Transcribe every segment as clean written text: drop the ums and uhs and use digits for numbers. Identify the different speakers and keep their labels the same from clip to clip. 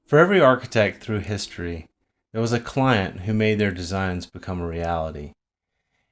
Speaker 1: For every architect through history, there was a client who made their designs become a reality.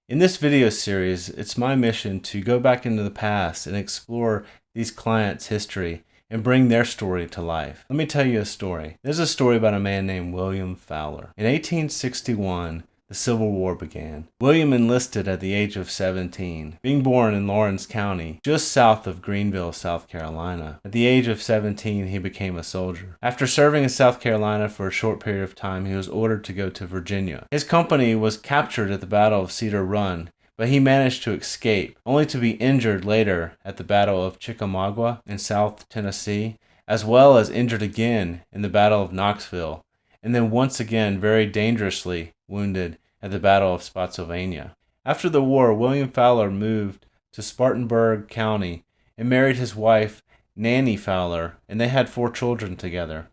Speaker 1: In this video series, it's my mission to go back into the past and explore these clients' history and bring their story to life. Let me tell you a story. There's a story about a man named William Fowler. In 1861, the Civil War began. William enlisted at the age of 17, being born in Lawrence County, just south of Greenville, South Carolina. At the age of 17, he became a soldier. After serving in South Carolina for a short period of time, he was ordered to go to Virginia. His company was captured at the Battle of Cedar Run, but he managed to escape, only to be injured later at the Battle of Chickamauga in South Tennessee, as well as injured again in the Battle of Knoxville, and then once again very dangerously wounded at the Battle of Spotsylvania. After the war, William Fowler moved to Spartanburg County and married his wife, Nanny Fowler, and they had 4 children together.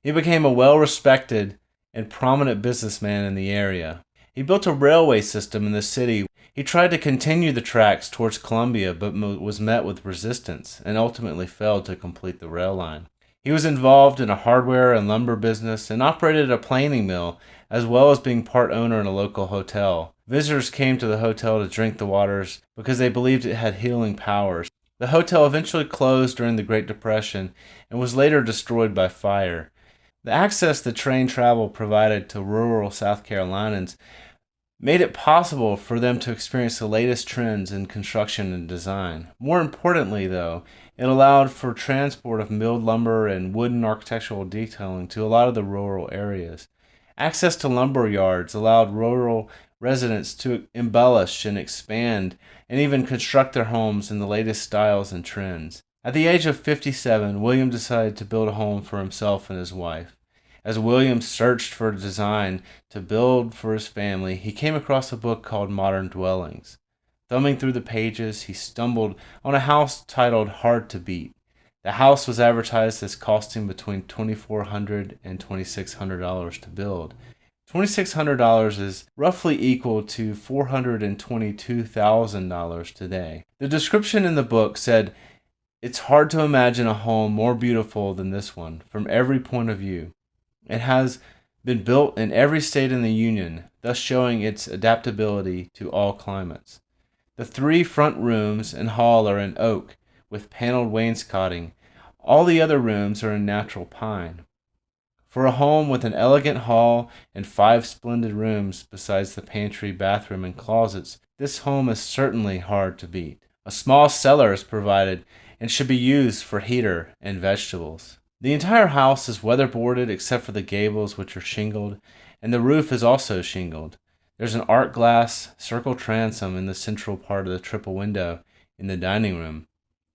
Speaker 1: He became a well-respected and prominent businessman in the area. He built a railway system in the city. He tried to continue the tracks towards Columbia, but was met with resistance and ultimately failed to complete the rail line. He was involved in a hardware and lumber business and operated a planing mill, as well as being part owner in a local hotel. Visitors came to the hotel to drink the waters because they believed it had healing powers. The hotel eventually closed during the Great Depression and was later destroyed by fire. The access the train travel provided to rural South Carolinians made it possible for them to experience the latest trends in construction and design. More importantly, though, it allowed for transport of milled lumber and wooden architectural detailing to a lot of the rural areas. Access to lumber yards allowed rural residents to embellish and expand and even construct their homes in the latest styles and trends. At the age of 57, William decided to build a home for himself and his wife. As William searched for a design to build for his family, he came across a book called Modern Dwellings. Thumbing through the pages, he stumbled on a house titled Hard to Beat. The house was advertised as costing between $2,400 and $2,600 to build. $2,600 is roughly equal to $422,000 today. The description in the book said, "It's hard to imagine a home more beautiful than this one, from every point of view. It has been built in every state in the Union, thus showing its adaptability to all climates. The 3 front rooms and hall are in oak, with paneled wainscoting. All the other rooms are in natural pine. For a home with an elegant hall and 5 splendid rooms, besides the pantry, bathroom, and closets, this home is certainly hard to beat. A small cellar is provided and should be used for heater and vegetables. The entire house is weatherboarded except for the gables, which are shingled, and the roof is also shingled. There's an art glass circle transom in the central part of the triple window in the dining room,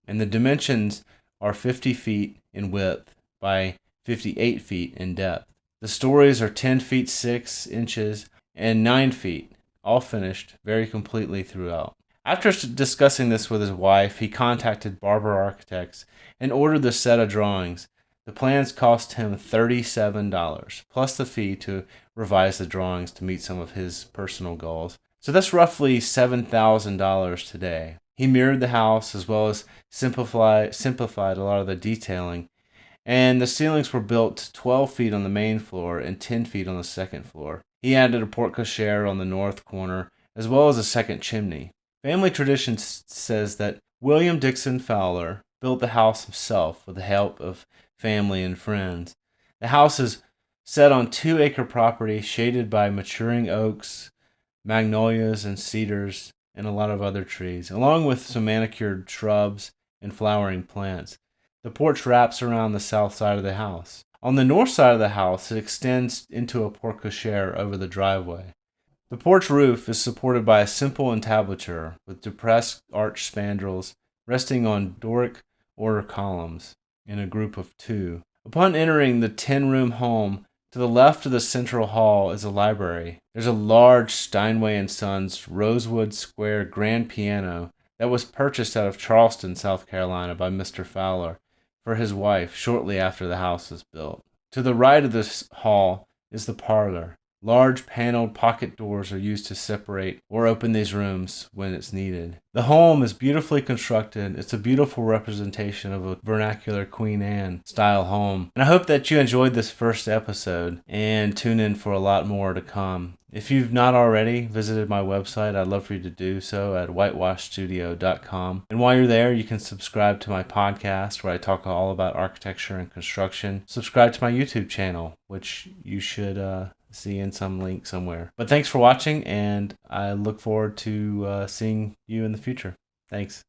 Speaker 1: and the dimensions are 50 feet in width by 58 feet in depth. The stories are 10 feet 6 inches and 9 feet, all finished very completely throughout. After discussing this with his wife, he contacted Barber Architects and ordered the set of drawings. The plans cost him $37, plus the fee to revise the drawings to meet some of his personal goals. So that's roughly $7,000 today. He mirrored the house as well as simplified a lot of the detailing, and the ceilings were built to 12 feet on the main floor and 10 feet on the second floor. He added a porte-cochere on the north corner as well as a second chimney. Family tradition says that William Dixon Fowler built the house himself with the help of family and friends. The house is set on 2-acre property shaded by maturing oaks, magnolias, and cedars, and a lot of other trees, along with some manicured shrubs and flowering plants. The porch wraps around the south side of the house. On the north side of the house, it extends into a porte-cochere over the driveway. The porch roof is supported by a simple entablature with depressed arch spandrels resting on Doric order columns in a group of 2. Upon entering the 10-room home, to the left of the central hall is a library. There's a large Steinway & Sons rosewood square grand piano that was purchased out of Charleston, South Carolina by Mr. Fowler for his wife shortly after the house was built. To the right of this hall is the parlor, Large paneled pocket doors are used to separate or open these rooms when it's needed. The home is beautifully constructed. It's a beautiful representation of a vernacular Queen Anne style home. And I hope that you enjoyed this first episode and tune in for a lot more to come. If you've not already visited my website, I'd love for you to do so at whitewashstudio.com. And while you're there, you can subscribe to my podcast where I talk all about architecture and construction. Subscribe to my YouTube channel, which you should see in some link somewhere. But thanks for watching, and I look forward to seeing you in the future. Thanks.